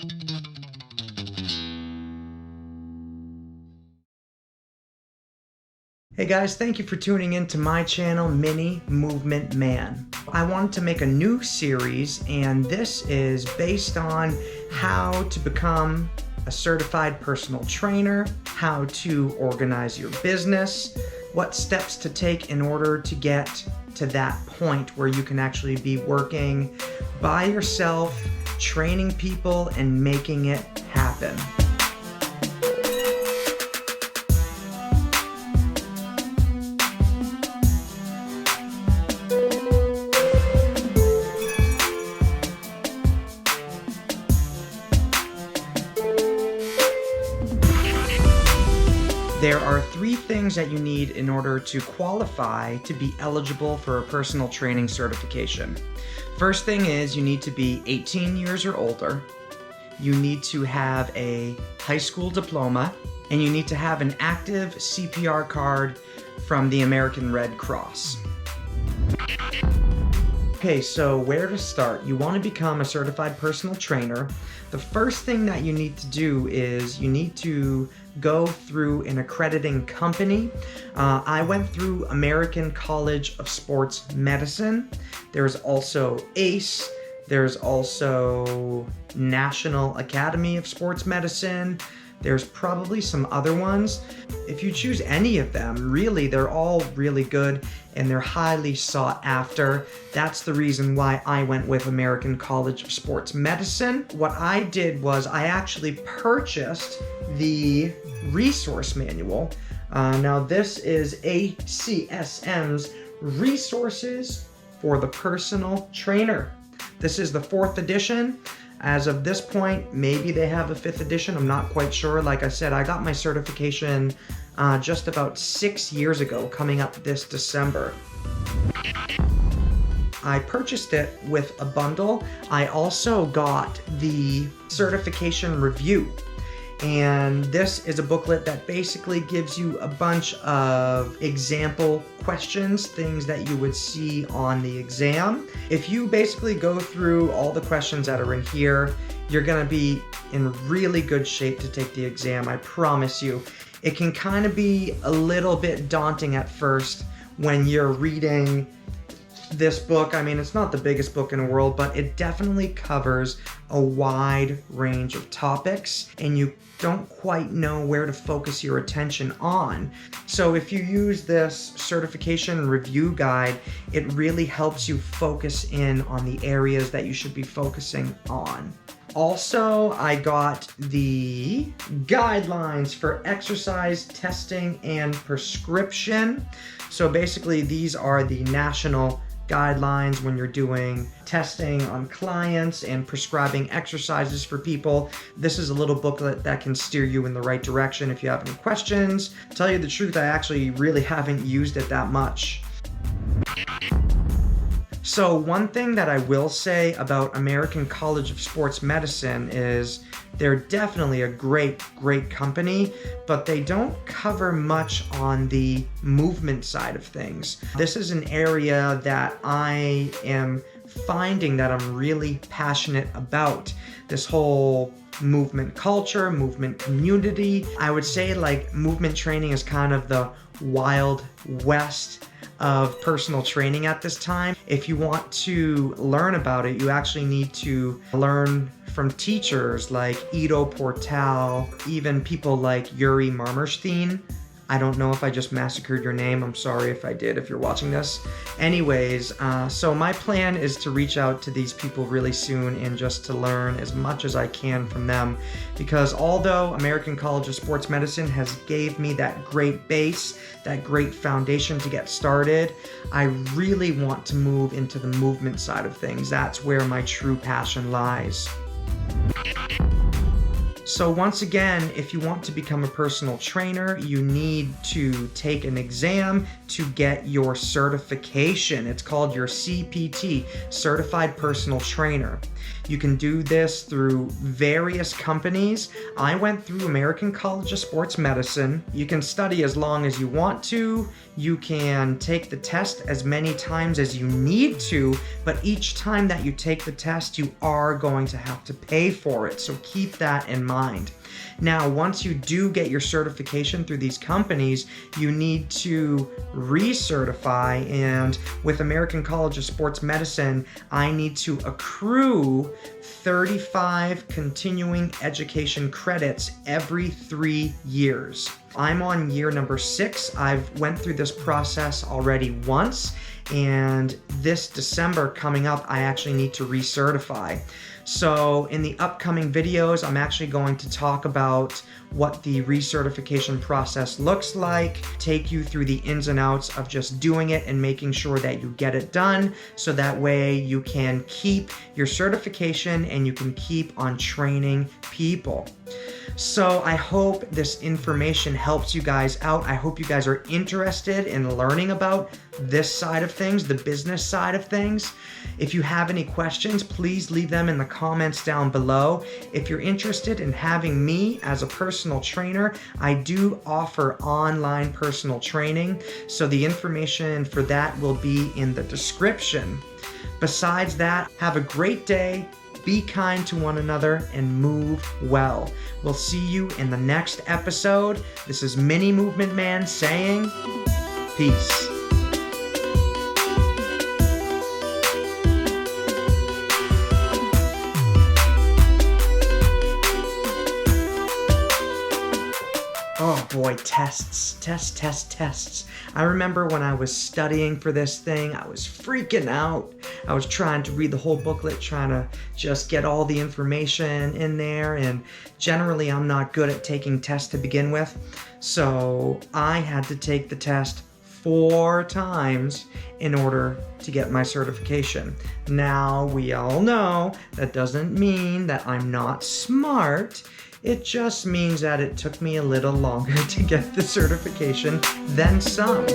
Hey guys, thank you for tuning in to my channel, Mini Movement Man. I wanted to make a new series, and this is based on how to become a certified personal trainer, how to organize your business, what steps to take in order to get to that point where you can actually be working by yourself, training people, and making it happen. There are 3 things that you need in order to qualify to be eligible for a personal training certification. First thing is you need to be 18 years or older, you need to have a high school diploma, and you need to have an active CPR card from the American Red Cross. Okay, so where to start? You want to become a certified personal trainer. The first thing that you need to do is you need to go through an accrediting company. I went through American College of Sports Medicine. There's also ACE. There's also National Academy of Sports Medicine. There's probably some other ones. If you choose any of them, really, they're all really good and they're highly sought after. That's the reason why I went with American College of Sports Medicine. What I did was I actually purchased the resource manual. Now this is ACSM's Resources for the Personal Trainer. This is the 4th edition. As of this point, maybe they have a 5th edition, I'm not quite sure. Like I said, I got my certification just about 6 years ago, coming up this December. I purchased it with a bundle. I also got the certification review. And this is a booklet that basically gives you a bunch of example questions, things that you would see on the exam. If you basically go through all the questions that are in here, you're gonna be in really good shape to take the exam, I promise you. It can kind of be a little bit daunting at first when you're reading this book. I mean, it's not the biggest book in the world, but it definitely covers a wide range of topics, and you don't quite know where to focus your attention on. So if you use this certification review guide, it really helps you focus in on the areas that you should be focusing on. Also, I got the guidelines for exercise testing and prescription. So basically, these are the national guidelines when you're doing testing on clients and prescribing exercises for people. This is a little booklet that can steer you in the right direction if you have any questions. To tell you the truth, I actually really haven't used it that much. So one thing that I will say about American College of Sports Medicine is they're definitely a great company, but they don't cover much on the movement side of things. This is an area that I am finding that I'm really passionate about. This whole movement culture, movement community. I would say like movement training is kind of the wild west of personal training at this time. If you want to learn about it, you actually need to learn from teachers like Ido Portal, even people like Yuri Marmerstein. I don't know if I just massacred your name. I'm sorry if I did, if you're watching this. Anyways, so my plan is to reach out to these people really soon and just to learn as much as I can from them. Because although American College of Sports Medicine has gave me that great base, that great foundation to get started, I really want to move into the movement side of things. That's where my true passion lies. So once again, if you want to become a personal trainer, you need to take an exam to get your certification. It's called your CPT, Certified Personal Trainer. You can do this through various companies. I went through American College of Sports Medicine. You can study as long as you want to. You can take the test as many times as you need to, but each time that you take the test, you are going to have to pay for it. So keep that in mind. Now, once you do get your certification through these companies, you need to recertify, and with American College of Sports Medicine, I need to accrue 35 continuing education credits every 3 years. I'm on year number 6. I've went through this process already once, and this December coming up, I actually need to recertify. So in the upcoming videos, I'm actually going to talk about what the recertification process looks like, take you through the ins and outs of just doing it and making sure that you get it done, so that way you can keep your certification and you can keep on training people. So I hope this information helps you guys out. I hope you guys are interested in learning about this side of things, the business side of things. If you have any questions, please leave them in the comments down below. If you're interested in having me as a personal trainer, I do offer online personal training, so the information for that will be in the description. Besides that, have a great day. Be kind to one another and move well. We'll see you in the next episode. This is Mini Movement Man saying peace. Oh boy, tests. I remember when I was studying for this thing, I was freaking out. I was trying to read the whole booklet, trying to just get all the information in there, and generally I'm not good at taking tests to begin with, so I had to take the test 4 times in order to get my certification. Now, we all know that doesn't mean that I'm not smart. It just means that it took me a little longer to get the certification than some.